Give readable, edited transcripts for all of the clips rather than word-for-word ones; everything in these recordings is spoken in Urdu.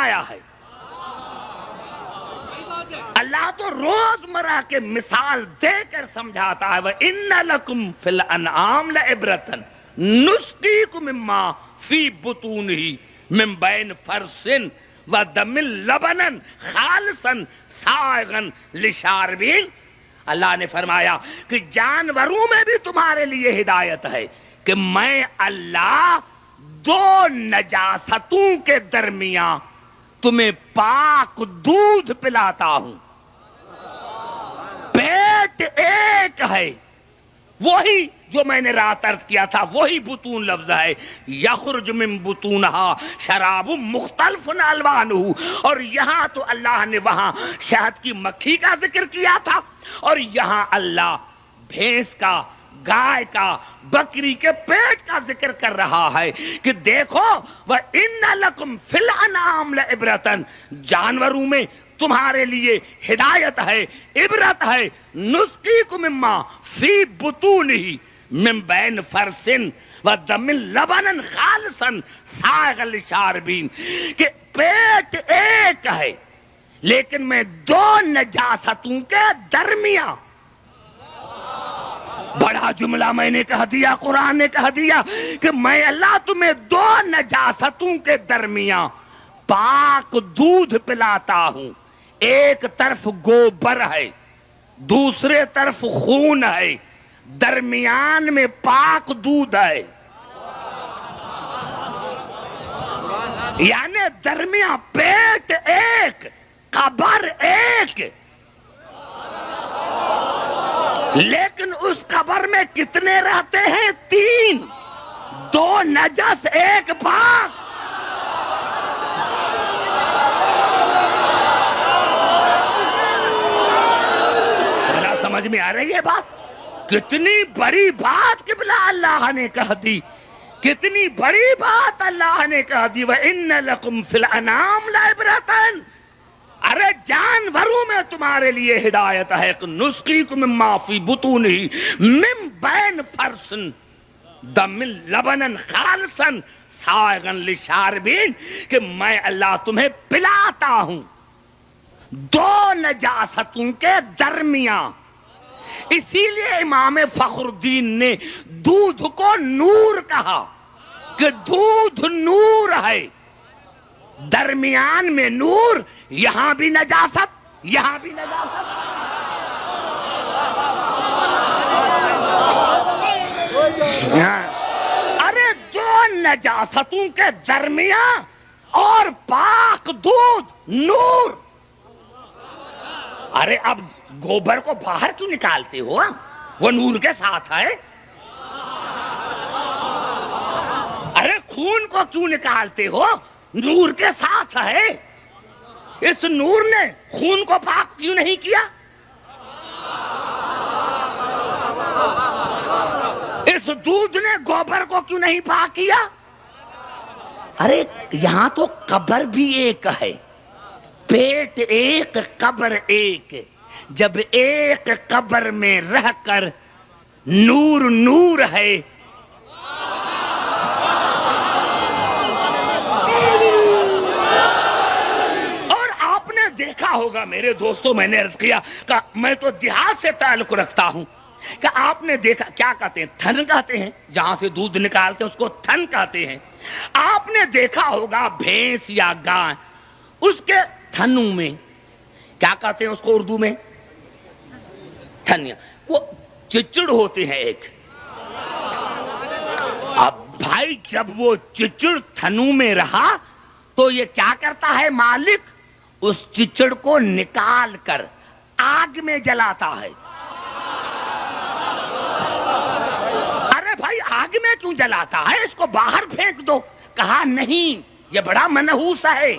فرمایا ہے. اللہ تو روزمرہ کے مثال دے کر سمجھاتا ہے. وَإِنَّ لَكُمْ فِي الْأَنْعَامِ لَعِبْرَةً نُسْقِيكُم مِّمَّا فِي بُطُونِهِ مِن بَيْنِ فَرْثٍ وَدَمٍ لَبَنًا خَالِصًا سَائِغًا لِّلشَّارِبِينَ. اللہ نے فرمایا کہ جانوروں میں بھی تمہارے لیے ہدایت ہے کہ میں اللہ دو نجاستوں کے درمیان تمہیں پاک دودھ پلاتا ہوں. پیٹ ایک ہے، وہی جو میں نے رات عرض کیا تھا، وہی بطون لفظ ہے. یخرج من بطونہا شراب مختلف الوانہ. اور یہاں تو اللہ نے وہاں شہد کی مکھی کا ذکر کیا تھا، اور یہاں اللہ بھینس کا، گائے کا، بکری کے پیٹ کا ذکر کر رہا ہے کہ دیکھو وَإِنَّ لَكُمْ فِي الْأَنْعَامِ لَعِبْرَةً، جانوروں میں تمہارے لیے ہدایت ہے، عبرت ہے. نُسْقِيكُم مِّمَّا فِي بُطُونِهِ مِن بَيْنِ فَرْثٍ وَدَمٍ لَبَنًا خَالِصًا سَائِغًا لِّلشَّارِبِينَ، کہ پیٹ ایک ہے لیکن میں دو نجاستوں کے درمیان. بڑا جملہ میں نے کہہ دیا، قرآن نے کہہ دیا کہ میں اللہ تمہیں دو نجاستوں کے درمیان پاک دودھ پلاتا ہوں. ایک طرف گوبر ہے، دوسرے طرف خون ہے، درمیان میں پاک دودھ ہے. یعنی درمیان پیٹ ایک، قبر ایک، لیکن اس قبر میں کتنے رہتے ہیں؟ 3، 2 نجس، 1 پاک. سمجھ میں آ رہی ہے بات؟ کتنی بڑی بات قبلہ اللہ نے کہہ دی، کتنی بڑی بات اللہ نے کہہ دی. وَإِنَّ لَكُمْ فِي الْأَنْعَامِ لَعِبْرَةً، ارے جانوروں میں تمہارے لیے ہدایت ہے. نُسْقِيكُم مِّمَّا فِي بُطُونِهِ مِن بَيْنِ فَرْثٍ دَمٍ لَبَنًا خَالِصًا سَائِغًا لِّلشَّارِبِينَ، کہ میں اللہ تمہیں پلاتا ہوں دو نجاستوں کے درمیان. اسی لیے امام فخر الدین نے دودھ کو نور کہا کہ دودھ نور ہے، درمیان میں نور، یہاں بھی نجاست، یہاں بھی نجاست. ارے دو نجاستوں کے درمیان اور پاک دودھ، نور. ارے اب گوبر کو باہر کیوں نکالتے ہو؟ وہ نور کے ساتھ ہے. ارے خون کو کیوں نکالتے ہو؟ نور کے ساتھ ہے. اس نور نے خون کو پاک کیوں نہیں کیا؟ اس دودھ نے گوبر کو کیوں نہیں پاک کیا؟ ارے یہاں تو قبر بھی ایک ہے، پیٹ ایک، قبر ایک. جب ایک قبر میں رہ کر نور نور ہے، اور آپ نے دیکھا ہوگا میرے دوستوں، میں نے عرض کیا کہ میں تو دیہات سے تعلق رکھتا ہوں، کہ آپ نے دیکھا کیا کہتے ہیں؟ تھن کہتے ہیں، جہاں سے دودھ نکالتے ہیں اس کو تھن کہتے ہیں. آپ نے دیکھا ہوگا بھینس یا گائے، اس کے تھنوں میں کیا کہتے ہیں اس کو اردو میں؟ تھنیا. وہ چچڑ ہوتے ہیں ایک. اب بھائی جب وہ چچڑ تھنوں میں رہا تو یہ کیا کرتا ہے مالک؟ اس چچڑ کو نکال کر آگ میں جلاتا ہے. ارے بھائی آگ میں کیوں جلاتا ہے؟ اس کو باہر پھینک دو. کہا نہیں، یہ بڑا منحوس ہے،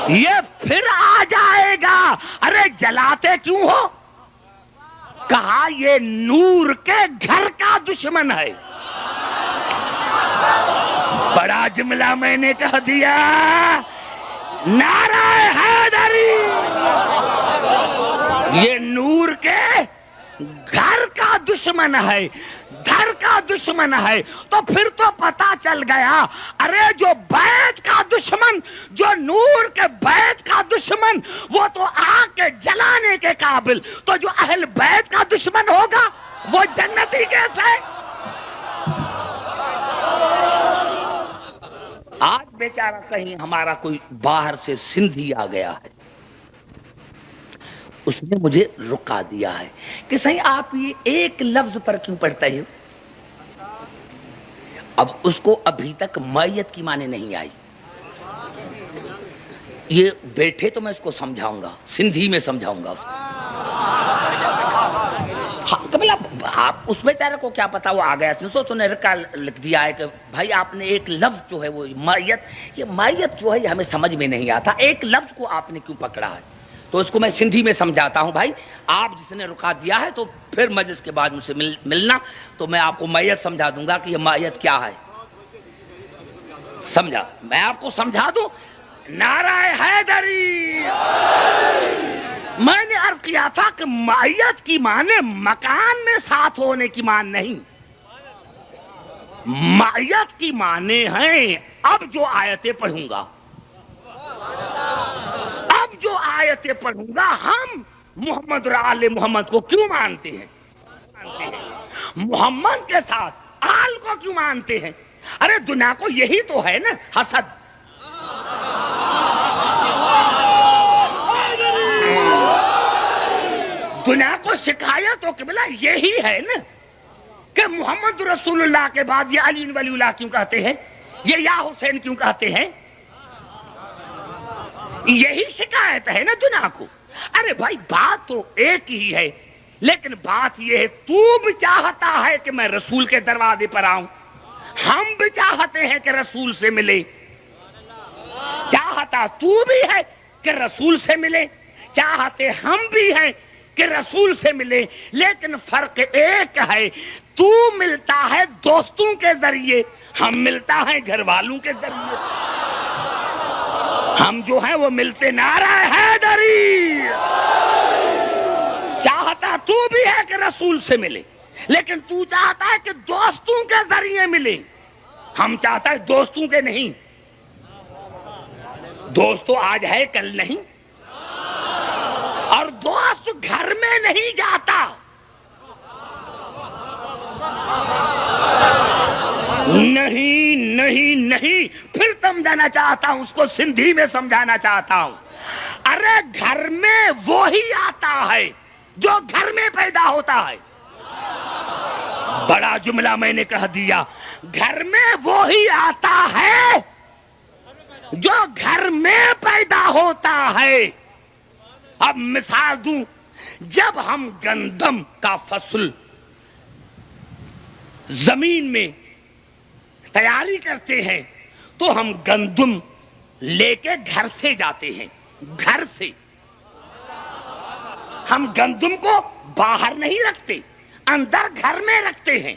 یہ پھر آ جائے گا. ارے جلاتے کیوں ہو؟ کہا یہ نور کے گھر کا دشمن ہے. بڑا جملہ میں نے کہہ دیا، نعرہ حیدری. یہ نور کے گھر کا دشمن ہے، گھر کا دشمن ہے. تو پھر تو پتا چل گیا، ارے جو بیت کا دشمن جو نور کے بیت کا دشمن وہ تو آگ کے جلانے کے قابل، تو جو اہل بیت کا دشمن ہوگا وہ جنتی کیسے؟ آج بیچارہ کہیں ہمارا کوئی باہر سے سندھی آ گیا ہے، اس نے مجھے رکا دیا ہے کہ صحیح آپ یہ ایک لفظ پر کیوں پڑھتے ہیں؟ اب اس کو ابھی تک مائیت کی معنی نہیں آئی، یہ بیٹھے تو میں اس کو سمجھاؤں گا، سندھی میں سمجھاؤں گا اس کو۔ قبل آپ اس بیچارے کو کیا پتا، وہ آ گیا سو نے رکا لکھ دیا ہے کہ بھائی آپ نے ایک لفظ جو ہے وہ مائیت، یہ مائیت جو ہے یہ ہمیں سمجھ میں نہیں آتا، ایک لفظ کو آپ نے کیوں پکڑا ہے؟ تو اس کو میں سندھی میں سمجھاتا ہوں، بھائی آپ جس نے رکا دیا ہے تو پھر مجلس کے بعد مجھ سے ملنا تو میں آپ کو مائیت سمجھا دوں گا کہ یہ مائیت کیا ہے، سمجھا؟ میں آپ کو سمجھا دوں، نعرہ حیدری۔ میں نے عرض کیا تھا کہ مائیت کی معنی مکان میں ساتھ ہونے کی معنی نہیں، مائیت کی معنی ہیں اب جو آیتیں پڑھوں گا، اب جو آیتیں پڑھوں گا، ہم محمد اور آل محمد کو کیوں مانتے ہیں؟ محمد کے ساتھ آل کو کیوں مانتے ہیں؟ ارے دنیا کو یہی تو ہے نا حسد، دنیا کو شکایت ہو قبلہ یہی ہے نا کہ محمد رسول اللہ کے بعد یہ علی ولی اللہ کیوں کہتے ہیں، یہ یا حسین کیوں کہتے ہیں؟ یہی شکایت ہے نا دنیا کو۔ ارے بھائی بات تو ایک ہی ہے، لیکن بات یہ ہے تو بھی چاہتا ہے کہ میں رسول کے دروازے پر آؤں، ہم بھی چاہتے ہیں کہ رسول سے ملے، چاہتا تو بھی ہے کہ رسول سے ملے، چاہتے ہم بھی ہیں کہ رسول سے ملے، لیکن فرق ایک ہے، تو ملتا ہے دوستوں کے ذریعے، ہم ملتا ہے گھر والوں کے ذریعے، ہم جو ہیں وہ ملتے نعرہ حیدری۔ چاہتا تو بھی ہے کہ رسول سے ملے، لیکن تو چاہتا ہے کہ دوستوں کے ذریعے ملے، ہم چاہتا ہے دوستوں کے نہیں، دوست تو آج ہے کل نہیں، اور دوست گھر میں نہیں جاتا، نہیں نہیں نہیں، پھر سمجھانا چاہتا ہوں اس کو، سندھی میں سمجھانا چاہتا ہوں، ارے گھر میں وہی آتا ہے جو گھر میں پیدا ہوتا ہے، بڑا جملہ میں نے کہہ دیا، گھر میں وہی آتا ہے جو گھر میں پیدا ہوتا ہے۔ اب مثال دوں، جب ہم گندم کا فصل زمین میں تیاری کرتے ہیں تو ہم گندم لے کے گھر سے جاتے ہیں، گھر سے ہم گندم کو باہر نہیں رکھتے، اندر گھر میں رکھتے ہیں۔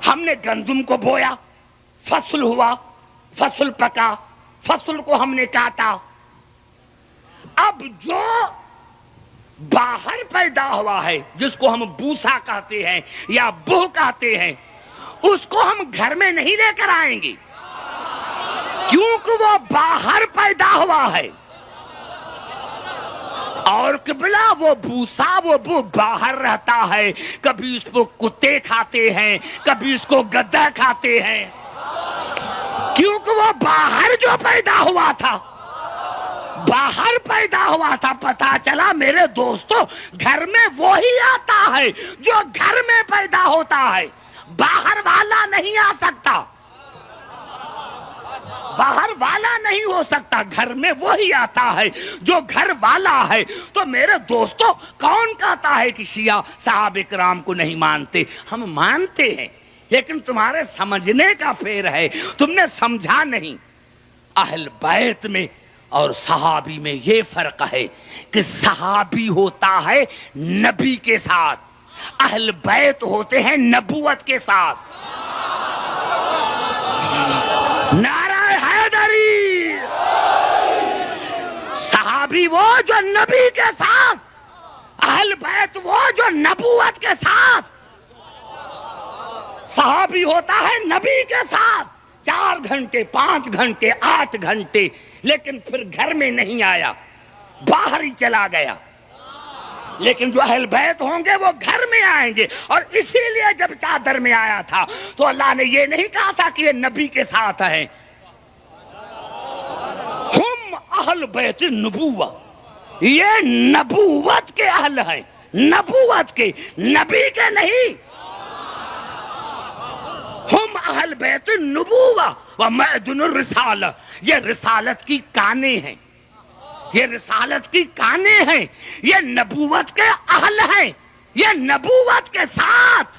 ہم نے گندم کو بویا، فصل ہوا، فصل پکا، فصل کو ہم نے کاٹا، اب جو باہر پیدا ہوا ہے جس کو ہم بوسا کہتے ہیں یا بو کہتے ہیں، اس کو ہم گھر میں نہیں لے کر آئیں گے، کیونکہ وہ باہر پیدا ہوا ہے، اور قبلہ وہ بوسا وہ بو باہر رہتا ہے، کبھی اس کو کتے کھاتے ہیں، کبھی اس کو گدھا کھاتے ہیں، کیونکہ وہ باہر جو پیدا ہوا تھا، باہر پیدا ہوا تھا۔ پتا چلا میرے دوستو، گھر میں وہی آتا ہے جو گھر میں پیدا ہوتا ہے، باہر والا نہیں آ سکتا، باہر والا نہیں ہو سکتا، گھر میں وہی آتا ہے جو گھر والا ہے۔ تو میرے دوستو، کون کہتا ہے کہ شیعہ صحابہ کرام کو نہیں مانتے؟ ہم مانتے ہیں، لیکن تمہارے سمجھنے کا پھیر ہے، تم نے سمجھا نہیں۔ اہل بیت میں اور صحابی میں یہ فرق ہے کہ صحابی ہوتا ہے نبی کے ساتھ، اہل بیت ہوتے ہیں نبوت کے ساتھ۔ نعرہ حیدری! صحابی وہ جو نبی کے ساتھ، اہل بیت وہ جو نبوت کے ساتھ۔ صحابی ہوتا ہے نبی کے ساتھ، 4 گھنٹے 5 گھنٹے 8 گھنٹے، لیکن پھر گھر میں نہیں آیا، باہر ہی چلا گیا۔ لیکن جو اہل بیت ہوں گے وہ گھر میں آئیں گے، اور اسی لیے جب چادر میں آیا تھا تو اللہ نے یہ نہیں کہا تھا کہ یہ نبی کے ساتھ ہیں، ہم اہل بیت نبوہ، یہ نبوت کے اہل ہیں، نبوت کے، نبی کے نہیں۔ ہم اہل بیت نبوہ و معدن الرسالہ، یہ رسالت کی کانیں ہیں، یہ رسالت کی کانیں ہیں، یہ نبوت کے اہل ہیں، یہ نبوت کے ساتھ،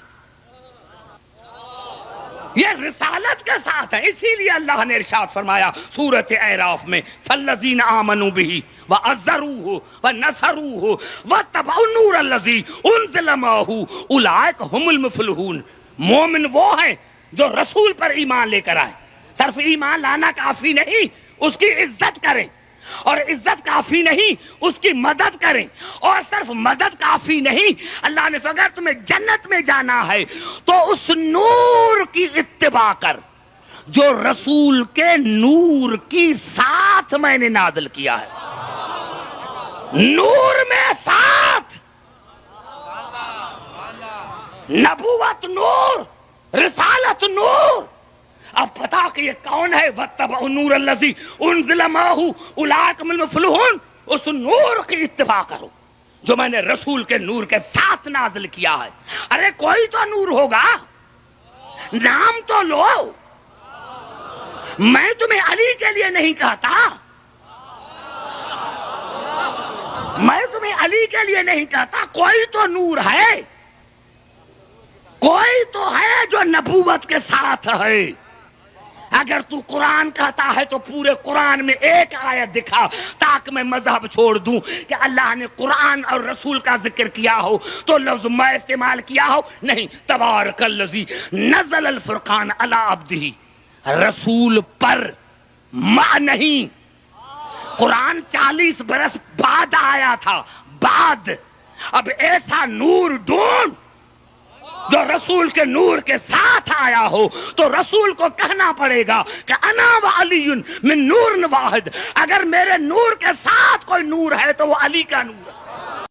یہ رسالت کے ساتھ ہیں۔ اسی لیے اللہ نے ارشاد فرمایا سورۃ اعراف میں فالذین آمنوا بہ وعزروہ ونصروہ واتبعوا النور الذی انزل معہ اولئک هم المفلحون۔ مومن وہ ہیں جو رسول پر ایمان لے کر آئے۔ صرف ایمان لانا کافی نہیں، اس کی عزت کریں، اور عزت کافی نہیں، اس کی مدد کریں، اور صرف مدد کافی نہیں، اللہ نے اگر تمہیں جنت میں جانا ہے تو اس نور کی اتباع کر جو رسول کے نور کی ساتھ میں نے نازل کیا ہے، نور میں ساتھ، نبوت نور، رسالت نور۔ اب پتا کہ یہ کون ہے؟ وَاتَّبَعُوا النُّورَ الَّذِي أُنزِلَ مَعَهُ أُولَٰئِكَ هُمُ الْمُفْلِحُونَ۔ اس نور کی اتباع کرو جو میں نے رسول کے نور کے ساتھ نازل کیا ہے۔ ارے کوئی تو نور ہوگا، نام تو لو۔ میں تمہیں علی کے لیے نہیں کہتا، میں تمہیں علی کے لیے نہیں کہتا، کوئی تو نور ہے، کوئی تو ہے جو نبوت کے ساتھ ہے۔ اگر تو قرآن کہتا ہے تو پورے قرآن میں ایک آیت دکھا تاکہ میں مذہب چھوڑ دوں کہ اللہ نے قرآن اور رسول کا ذکر کیا ہو تو لفظ میں استعمال کیا ہو۔ نہیں، تبارک الذی نزل الفرقان علی عبدہ، رسول پر ماں نہیں۔ قرآن 40 برس بعد آیا تھا، بعد۔ اب ایسا نور ڈھونڈ جو رسول کے نور کے ساتھ آیا ہو تو رسول کو کہنا پڑے گا کہ انا وعلی من نور واحد۔ اگر میرے نور کے ساتھ کوئی نور ہے تو وہ علی کا نور ہے۔